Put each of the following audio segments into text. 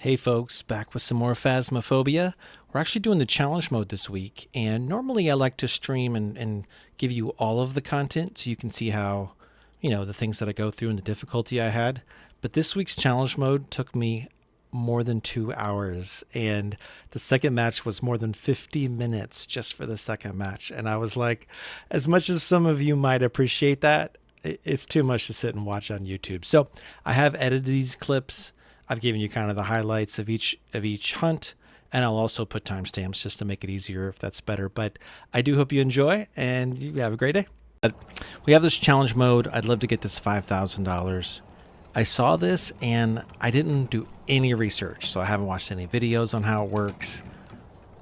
Hey folks, back with some more Phasmophobia. We're actually doing the challenge mode this week, and normally I like to stream and give you all of the content so you can see how, the things that I go through and the difficulty I had. But this week's challenge mode took me more than 2 hours, and the second match was more than 50 minutes just for the second match. And I was like, as much as some of you might appreciate that, it's too much to sit and watch on YouTube. So I have edited these clips. I've given you kind of the highlights of each hunt, and I'll also put timestamps just to make it easier if that's better. But I do hope you enjoy, and you have a great day. We have this challenge mode. I'd love to get this $5,000. I saw this, and I didn't do any research, so I haven't watched any videos on how it works.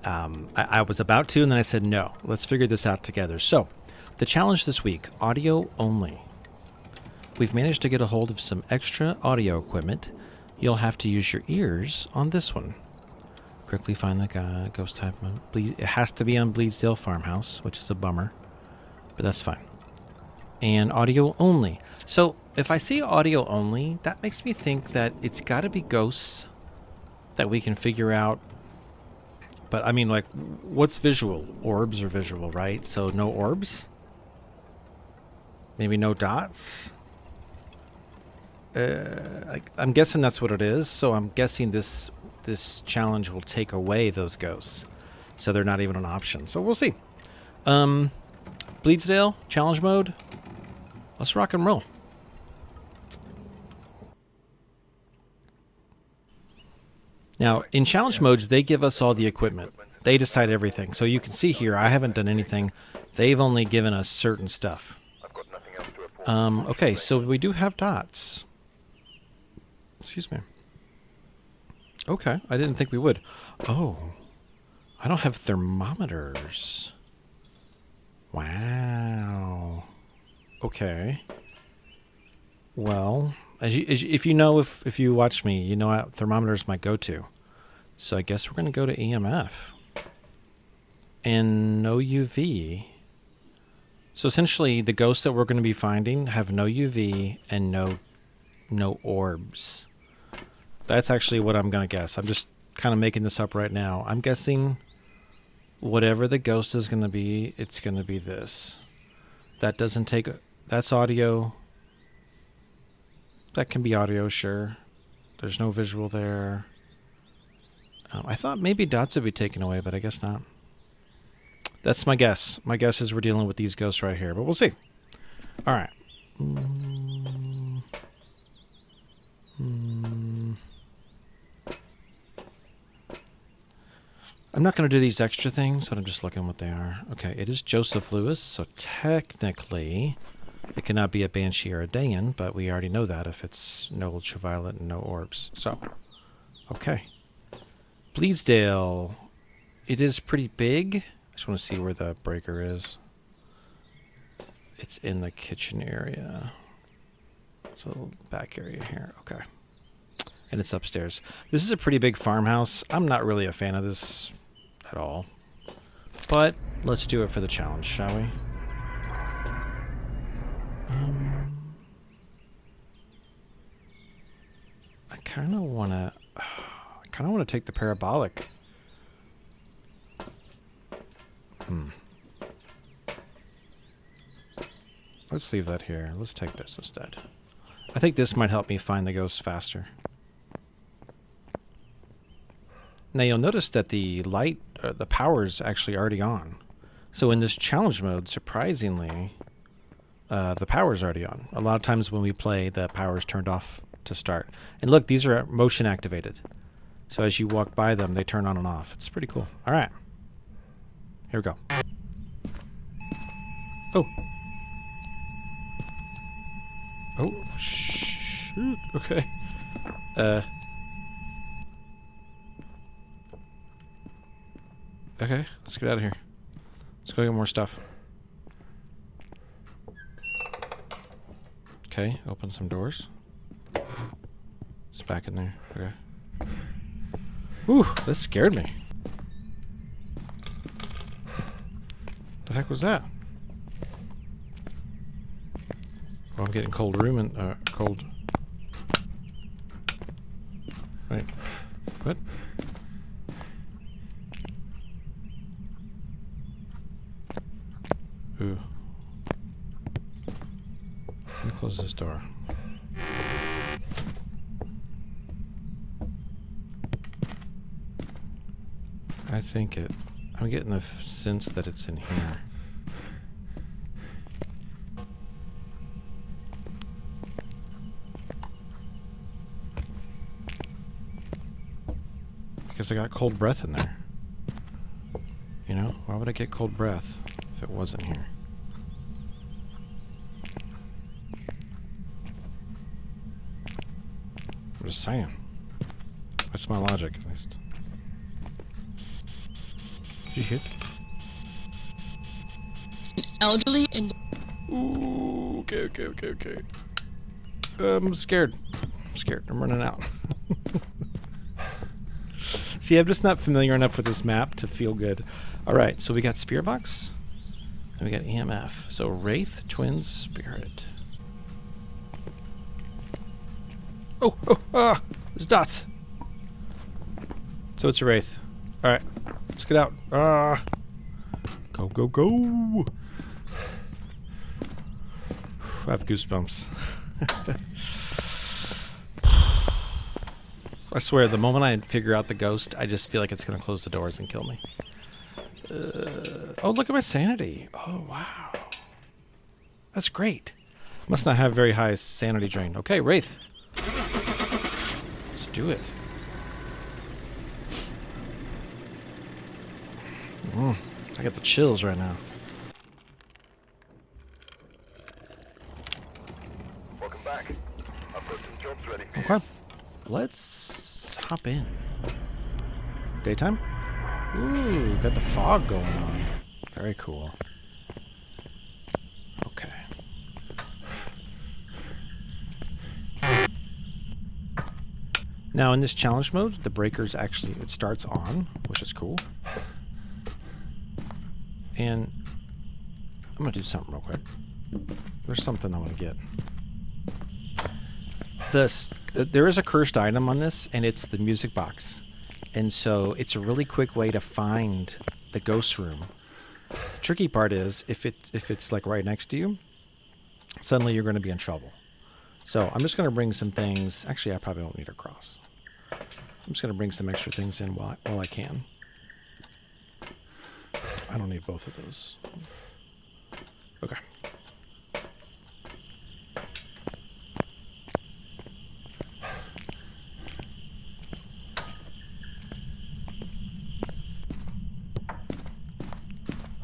I was about to, and then I said, no, let's figure this out together. So the challenge this week, audio only. We've managed to get a hold of some extra audio equipment. You'll have to use your ears on this one. Quickly find the ghost type. It has to be on Bleedsdale Farmhouse, which is a bummer, but that's fine. And audio only. So if I see audio only, that makes me think that it's got to be ghosts that we can figure out. But I mean, like, what's visual? Orbs are visual, right? So no orbs? Maybe no dots? I'm guessing that's what it is, so I'm guessing this challenge will take away those ghosts, so they're not even an option. So we'll see. Bleedsdale challenge mode. Let's rock and roll. Now in challenge modes, they give us all the equipment. They decide everything. So you can see here, I haven't done anything. They've only given us certain stuff. Okay, so we do have dots. Excuse me. Okay, I didn't think we would. Oh, I don't have thermometers. Wow. Okay. Well, if you watch me, you know thermometer is my go-to. So I guess we're going to go to EMF. And no UV. So essentially, the ghosts that we're going to be finding have no UV and no orbs. That's actually what I'm going to guess. I'm just kind of making this up right now. I'm guessing whatever the ghost is going to be, it's going to be this. That doesn't take... That's audio. That can be audio, sure. There's no visual there. I thought maybe dots would be taken away, but I guess not. That's my guess. My guess is we're dealing with these ghosts right here, but we'll see. All right. I'm not going to do these extra things, but I'm just looking what they are. Okay, it is Joseph Lewis, so technically it cannot be a Banshee or a Dayan, but we already know that if it's no ultraviolet and no orbs. So, okay. Bleedsdale. It is pretty big. I just want to see where the breaker is. It's in the kitchen area. So back area here. Okay. And it's upstairs. This is a pretty big farmhouse. I'm not really a fan of this at all. But let's do it for the challenge, shall we? I kind of want to take the parabolic. Let's leave that here. Let's take this instead. I think this might help me find the ghosts faster. Now you'll notice that the light, the power's actually already on. So in this challenge mode, surprisingly, the power's already on. A lot of times when we play, the power's turned off to start. And look, these are motion activated. So as you walk by them, they turn on and off. It's pretty cool. All right. Here we go. Oh. Oh, shoot. Okay. Okay, let's get out of here. Let's go get more stuff. Okay, open some doors. It's back in there. Okay. Ooh, that scared me. The heck was that? Oh, I'm getting cold room and cold. Right. What? Ooh. Let me close this door. I think I'm getting the sense that it's in here. Because I got cold breath in there. You know? Why would I get cold breath if it wasn't here? I'm just saying. That's my logic, at least. Did you hit? Elderly and... Ooh, okay. I'm scared. I'm running out. See, I'm just not familiar enough with this map to feel good. Alright, so we got Spirit Box. And we got EMF. So Wraith, Twins, Spirit. There's dots. So it's a Wraith. Alright, let's get out. Go. I have goosebumps. I swear, the moment I figure out the ghost, I just feel like it's going to close the doors and kill me. Oh, look at my sanity. Oh, wow. That's great. Must not have very high sanity drain. Okay, Wraith. Let's do it. I got the chills right now. Welcome back. I've got some jobs ready for you. Okay. Let's hop in. Daytime? Ooh, got the fog going on. Very cool. Okay. Now in this challenge mode, the breakers actually, it starts on, which is cool. And I'm going to do something real quick. There's something I want to get. There is a cursed item on this, and it's the music box. And so it's a really quick way to find the ghost room. The tricky part is if it's like right next to you, suddenly you're going to be in trouble. So I'm just going to bring some things. Actually, I probably won't need a cross. I'm just going to bring some extra things in while I can. I don't need both of those. Okay.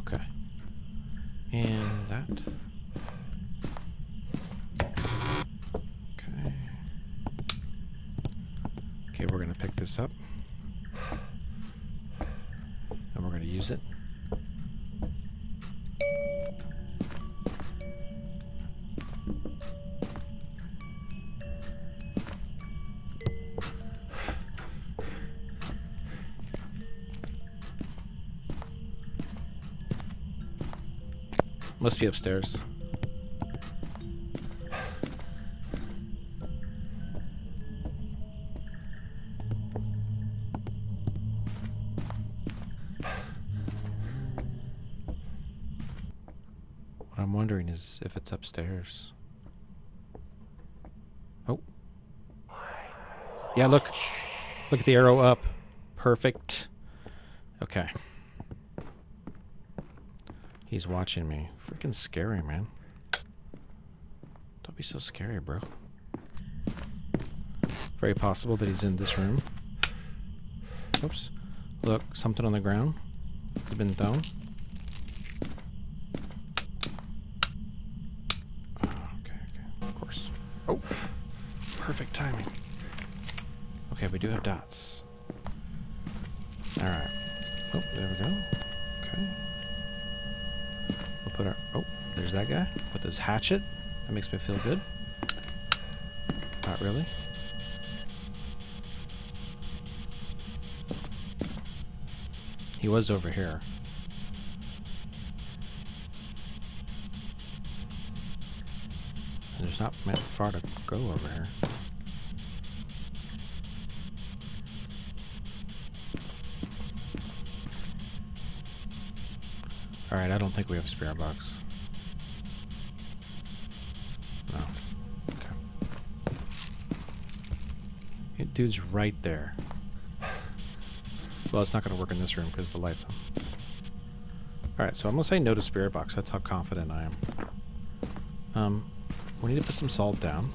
Okay. And that. Okay. Okay, we're going to pick this up. And we're going to use it. Must be upstairs. What I'm wondering is if it's upstairs. Oh. Yeah, look. Look at the arrow up. Perfect. Okay. He's watching me. Freaking scary, man. Don't be so scary, bro. Very possible that he's in this room. Oops. Look, something on the ground. It's been thrown. Oh, okay. Of course. Oh! Perfect timing. Okay, we do have dots. Alright. Oh, there we go. Okay. We'll put our... Oh, there's that guy with his hatchet. That makes me feel good. Not really. He was over here. And there's not far to go over here. Alright, I don't think we have a spirit box. No. Okay. Dude's right there. Well, it's not going to work in this room because the light's on. Alright, so I'm going to say no to spirit box. That's how confident I am. We need to put some salt down.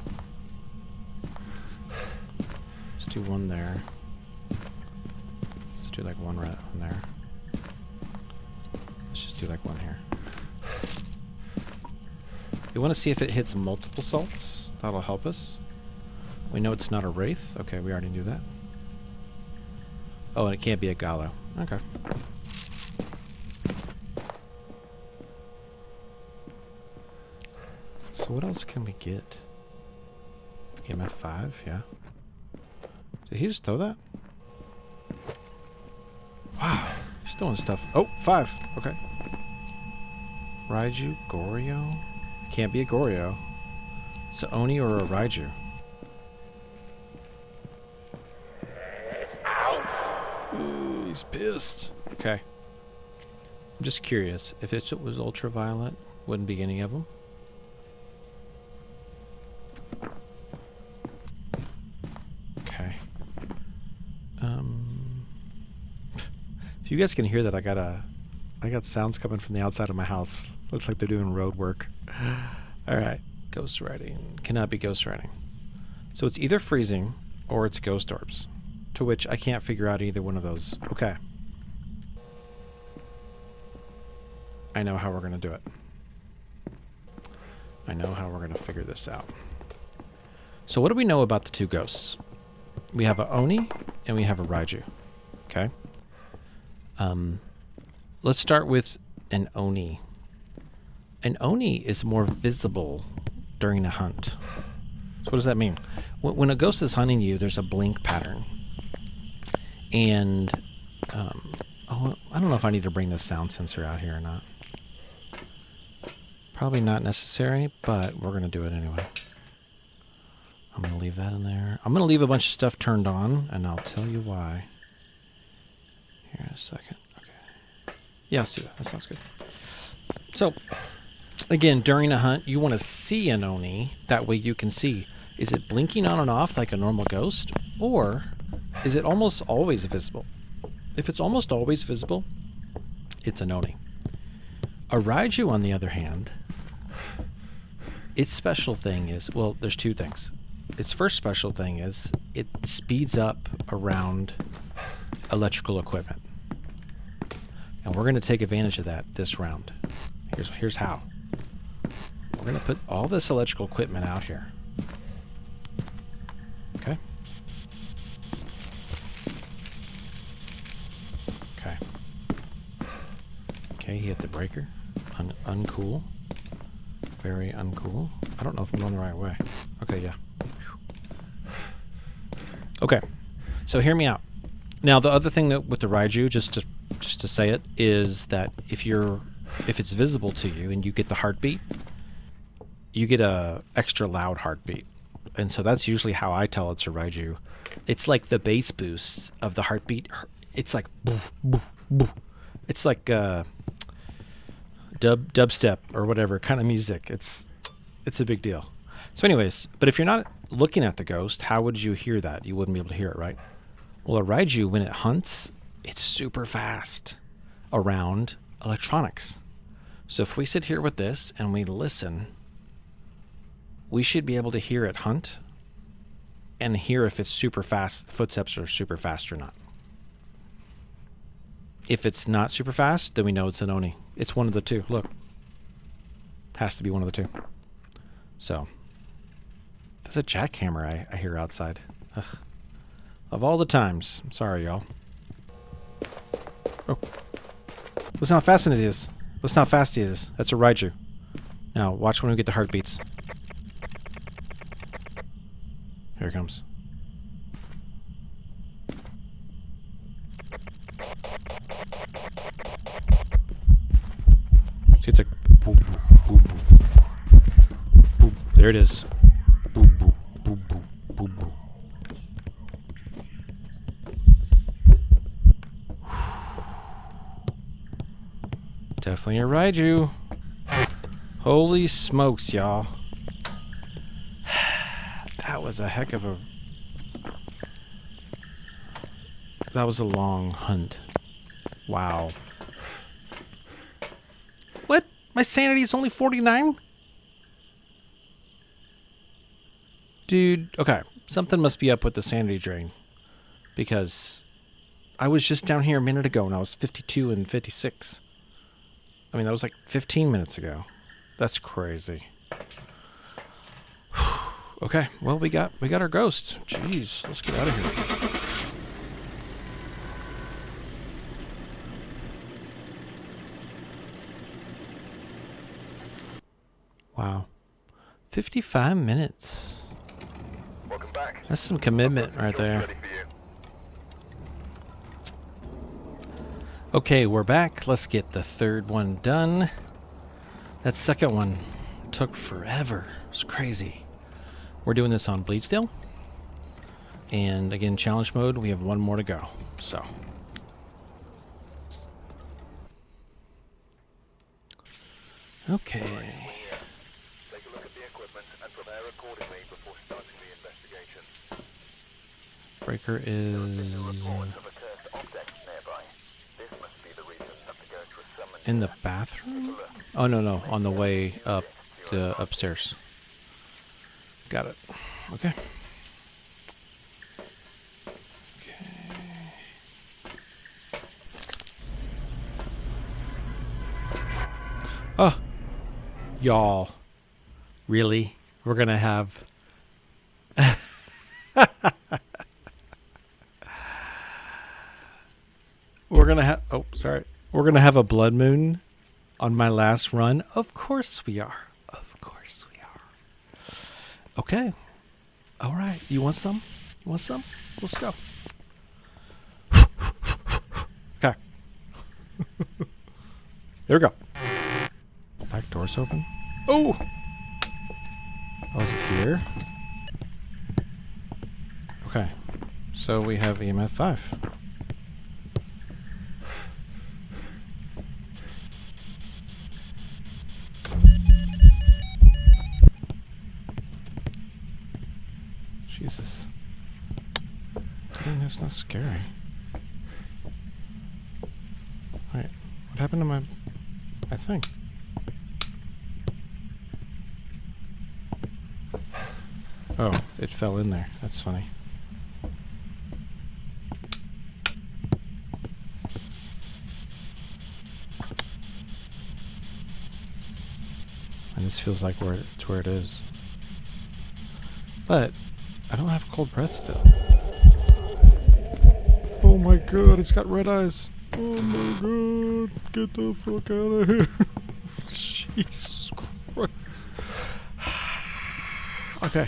Let's do one there. Let's do like one right on there. Let's just do like one here. We want to see if it hits multiple salts. That'll help us. We know it's not a wraith. Okay, we already knew that. Oh, and it can't be a gallo. Okay. So what else can we get? EMF 5, yeah. Did he just throw that? Wow, he's throwing stuff. Oh, 5. Okay. Raiju, Goryo? Can't be a Goryo. It's a Oni or a Raiju. Ooh, he's pissed. Okay. I'm just curious. If it was ultraviolet, wouldn't be any of them. Okay. If you guys can hear that, I got sounds coming from the outside of my house. Looks like they're doing road work. Alright. Ghost writing. Cannot be ghost writing. So it's either freezing or it's ghost orbs. To which I can't figure out either one of those. Okay. I know how we're going to do it. I know how we're going to figure this out. So what do we know about the two ghosts? We have a Oni and we have a Raiju. Okay. Let's start with an Oni. An Oni is more visible during a hunt. So what does that mean? When a ghost is hunting you, there's a blink pattern. And, oh, I don't know if I need to bring this sound sensor out here or not. Probably not necessary, but we're going to do it anyway. I'm going to leave that in there. I'm going to leave a bunch of stuff turned on, and I'll tell you why. Here in a second. Okay. Yeah, let's do that. That sounds good. So, again, during a hunt, you want to see an Oni. That way you can see, is it blinking on and off like a normal ghost? Or is it almost always visible? If it's almost always visible, it's an Oni. A Raiju, on the other hand, its special thing is, well, there's two things. Its first special thing is it speeds up around electrical equipment. And we're going to take advantage of that this round. Here's how. We're going to put all this electrical equipment out here. Okay? Okay. Okay, he hit the breaker. Uncool. Very uncool. I don't know if I'm going the right way. Okay, yeah. Okay, so hear me out. Now, the other thing that with the Raiju, just to say it, is that if it's visible to you and you get the heartbeat, you get a extra loud heartbeat, and so that's usually how I tell it's a Raiju. It's like the bass boost of the heartbeat. It's like boo, boo, boo. It's like dubstep or whatever kind of music. It's a big deal. So anyways, but if you're not looking at the ghost, how would you hear that? You wouldn't be able to hear it, right? Well, a Raiju, when it hunts, it's super fast around electronics. So if we sit here with this and we listen, we should be able to hear it hunt and hear if it's super fast, the footsteps are super fast or not. If it's not super fast, then we know it's an Oni. It's one of the two. Look. Has to be one of the two. So. There's a jackhammer I hear outside. Ugh. Of all the times. I'm sorry, y'all. Oh. Listen how fast it is. Listen how fast he is. That's a Raiju. Now, watch when we get the heartbeats. Here it comes. See, it's like boop, boop, boop, boop. Boop. There it is. Boop, boop, boop, boop, boop, boop. Definitely a Raiju. Holy smokes, y'all. That was a heck of a... That was a long hunt. Wow. What? My sanity is only 49? Dude, okay. Something must be up with the sanity drain. Because I was just down here a minute ago and I was 52 and 56. I mean, that was like 15 minutes ago. That's crazy. Okay, well, we got our ghost. Jeez, let's get out of here. Wow. 55 minutes. Welcome back. That's some commitment right there. Ready for you. Okay, we're back. Let's get the third one done. That second one took forever. It was crazy. We're doing this on Bleedsdale. And again, challenge mode, we have one more to go. So. Okay. Take a look at the equipment and prepare accordingly before starting the investigation. Breaker is Reports of a cursed object nearby. This must be the reason that the ghost was summoned. in the bathroom? Oh, no. On the way up the upstairs. Got it. Okay. Oh. Y'all. Really? We're going to have... We're going to have... Oh, sorry. We're going to have a blood moon on my last run. Of course we are. Of course we are. Okay. All right. You want some? You want some? Let's go. Okay. There we go. Back door's open. Oh! Oh, is it here? Okay. So we have EMF 5. Jesus. Dang, that's not scary. Wait, what happened to my thing? Oh, it fell in there. That's funny. And this feels like it's where it is. But I don't have cold breath still. Oh my god, it's got red eyes. Oh my god, get the fuck out of here. Jesus Christ. Okay.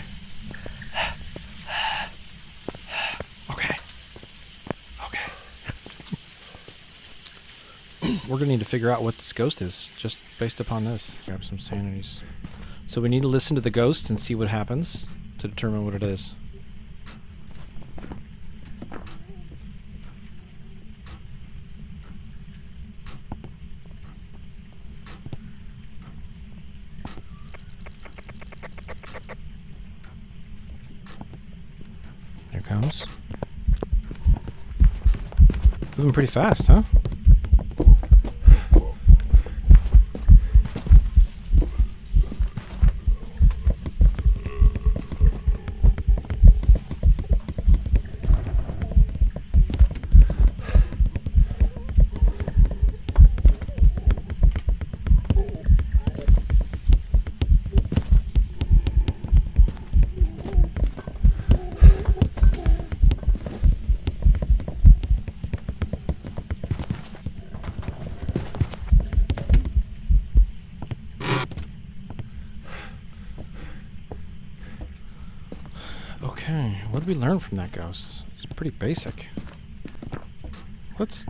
Okay. Okay. We're gonna need to figure out what this ghost is, just based upon this. Grab some sanities. So we need to listen to the ghost and see what happens to determine what it is. There it comes. Moving pretty fast, huh? Okay, what did we learn from that ghost? It's pretty basic. Let's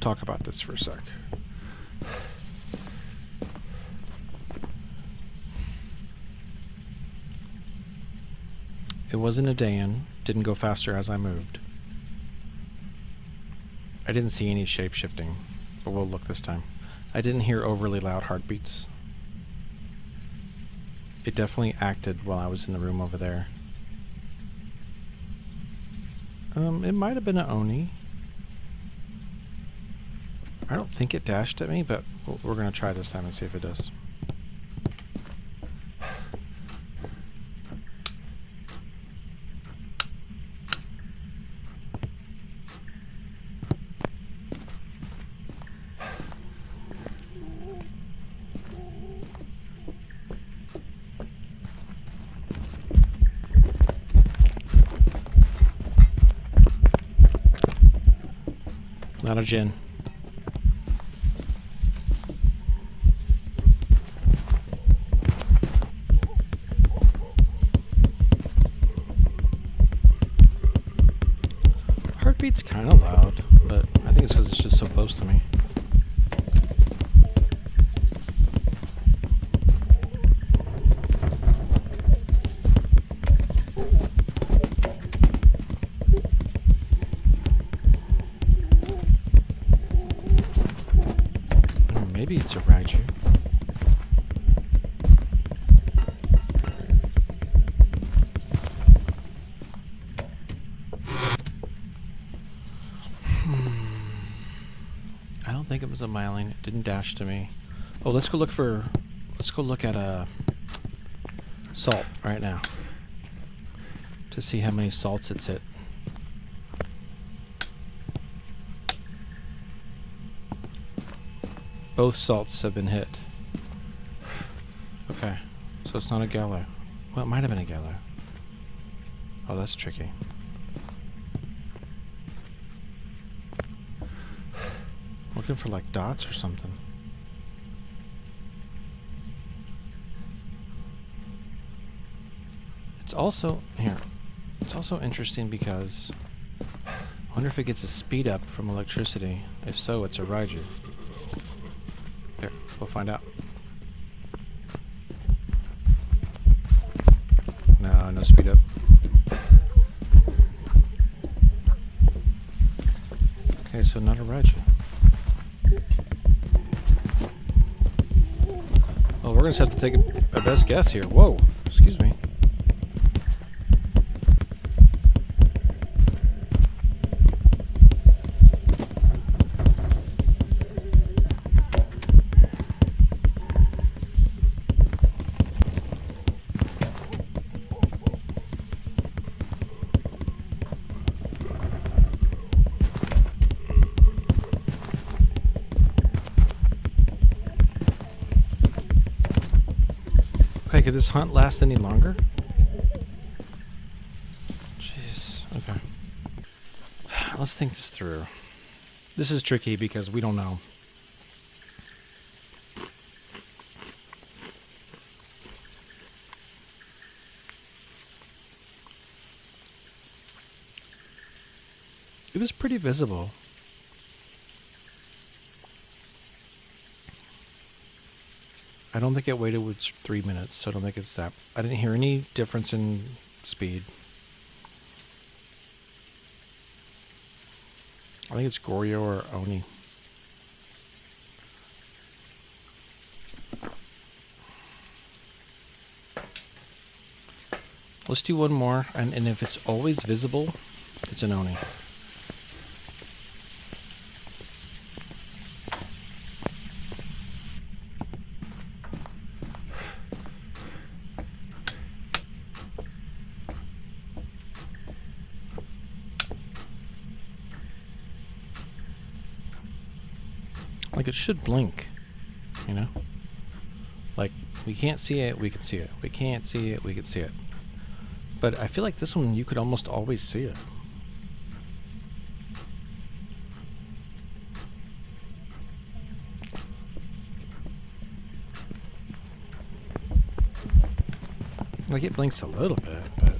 talk about this for a sec. It wasn't a Dayan. Didn't go faster as I moved. I didn't see any shape shifting, but we'll look this time. I didn't hear overly loud heartbeats. It definitely acted while I was in the room over there. It might have been an Oni. I don't think it dashed at me, but we're going to try this time and see if it does. Not a Jinn. Heartbeat's kind of loud, but I think it's because it's just so close to me. Maybe it's a Raiju. I don't think it was a myelin. It didn't dash to me. Oh, let's go look at salt right now to see how many salts it's hit. Both salts have been hit. Okay, so it's not a gallo. Well, it might have been a gallo. Oh, that's tricky. Looking for like dots or something. It's also here. It's also interesting because I wonder if it gets a speed up from electricity. If so, it's a Raiju. Here, we'll find out. No, no speed up. Okay, so not a Raiju. Well, we're gonna have to take a best guess here. Whoa, excuse me. Okay, could this hunt last any longer? Jeez, okay. Let's think this through. This is tricky because we don't know. It was pretty visible. I don't think it waited with 3 minutes, so I don't think it's that. I didn't hear any difference in speed. I think it's Goryo or Oni. Let's do one more, and if it's always visible, it's an Oni. Like, it should blink, you know? Like, we can't see it, we can see it. We can't see it, we can see it. But I feel like this one, you could almost always see it. Like, it blinks a little bit, but...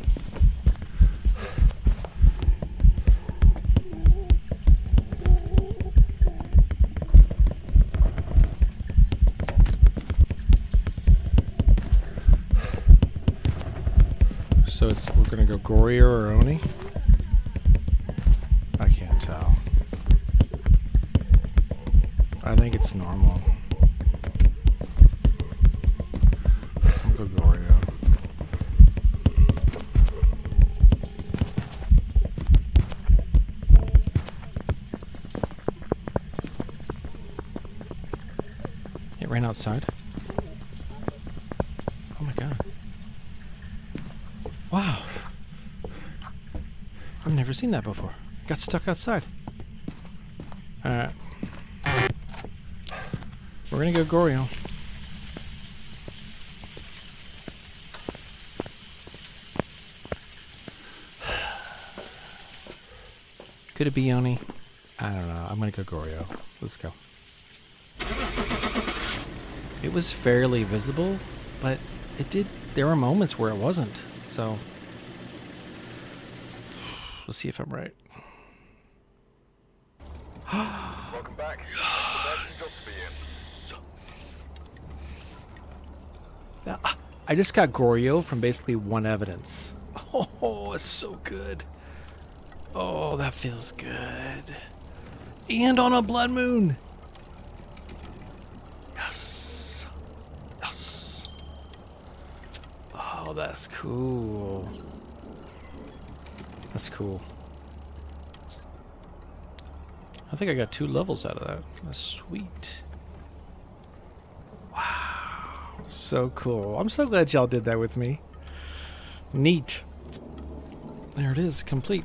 So we're gonna go Goryo or Oni? I can't tell. I think it's normal. go Goryo. It ran outside. Oh my god. Wow. I've never seen that before. Got stuck outside. Alright. We're gonna go Goryo. Could it be Oni? I don't know. I'm gonna go Goryo. Let's go. It was fairly visible, but there were moments where it wasn't. So, we'll see if I'm right. Welcome back. Yes. I just got Goryo from basically one evidence. Oh, it's so good. Oh, that feels good. And on a blood moon. Yes. Yes. Oh, that's cool. That's cool. I think I got 2 levels out of that. That's sweet. Wow. So cool. I'm so glad y'all did that with me. Neat. There it is, complete.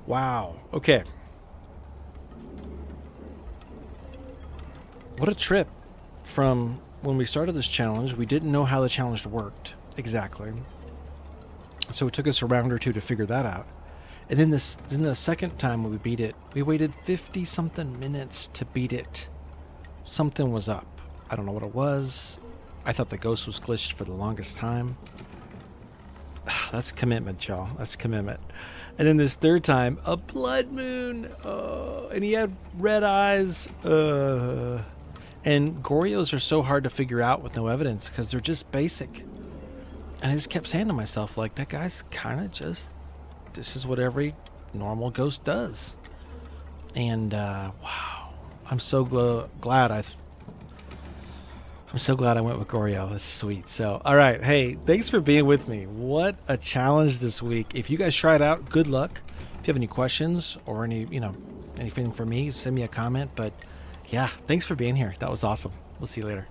Wow. Okay. What a trip from when we started this challenge. We didn't know how the challenge worked exactly. So it took us a round or two to figure that out. And then the second time we beat it, we waited 50 something minutes to beat it. Something was up. I don't know what it was. I thought the ghost was glitched for the longest time. That's commitment, y'all. That's commitment. And then this third time, a blood moon. And he had red eyes. And Goryos are so hard to figure out with no evidence because they're just basic. And I just kept saying to myself, like, that guy's kind of just, this is what every normal ghost does. And wow, I'm so glad I went with Goryo. That's sweet. So, all right. Hey, thanks for being with me. What a challenge this week. If you guys try it out, good luck. If you have any questions or anything for me, send me a comment. But yeah, thanks for being here. That was awesome. We'll see you later.